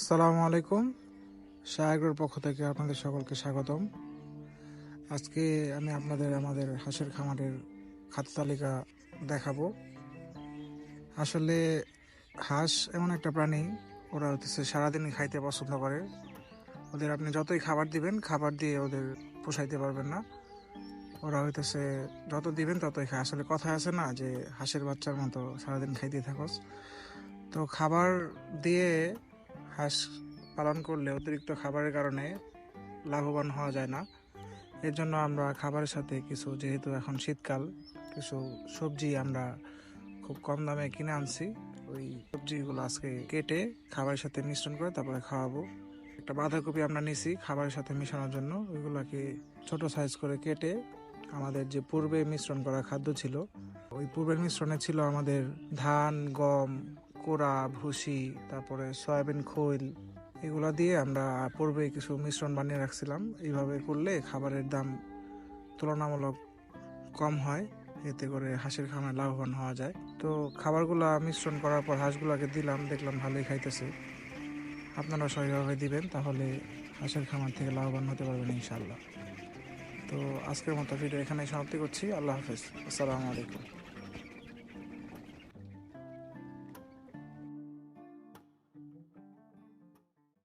আসসালামু আলাইকুম। শাহ পক্ষ থেকে আপনাদের সকলকে স্বাগতম। আজকে আমি আপনাদের আমাদের হাঁসের খামারের খাদ্য তালিকা দেখাবো। আসলে হাঁস এমন একটা প্রাণী, ওরা হচ্ছে সারাদিনই খাইতে পছন্দ করে। ওদের আপনি যতই খাবার দিবেন, খাবার দিয়ে ওদের পোষাইতে পারবেন না। ওরা হইতেছে যত দিবেন ততই খায়। আসলে কথা আছে না যে হাঁসের বাচ্চার মতো সারাদিন খাইতে থাকোস। তো খাবার দিয়ে হাঁস পালন করলে অতিরিক্ত খাবারের কারণে লাভবান হওয়া যায় না। এর জন্য আমরা খাবারের সাথে কিছু, যেহেতু এখন শীতকাল, কিছু সবজি আমরা খুব কম দামে কিনে আনছি। ওই সবজিগুলো আজকে কেটে খাবারের সাথে মিশ্রণ করে তারপরে খাওয়াবো। একটা বাঁধাকপি আমরা নিছি খাবারের সাথে মেশানোর জন্য। ওইগুলোকে ছোট সাইজ করে কেটে আমাদের যে পূর্বে মিশ্রণ করা খাদ্য ছিল, ওই পূর্বের মিশ্রণে ছিল আমাদের ধান, গম, কোড়া, ভুসি, তারপরে সয়াবিন খৈল, এগুলো দিয়ে আমরা পূর্বে কিছু মিশ্রণ বানিয়ে রাখছিলাম। এইভাবে করলে খাবারের দাম তুলনামূলক কম হয়, এতে করে হাঁসের খামারে লাভবান হওয়া যায়। তো খাবারগুলো মিশ্রণ করার পর হাঁসগুলোকে দিলাম, দেখলাম ভালোই খাইতেছে। আপনারা সঠিকভাবে দিবেন, তাহলে হাঁসের খামার থেকে লাভবান হতে পারবেন ইনশাল্লাহ। তো আজকের মতো ভিডিও এখানেই সমাপ্তি করছি। আল্লাহ হাফেজ। আসসালামু আলাইকুম।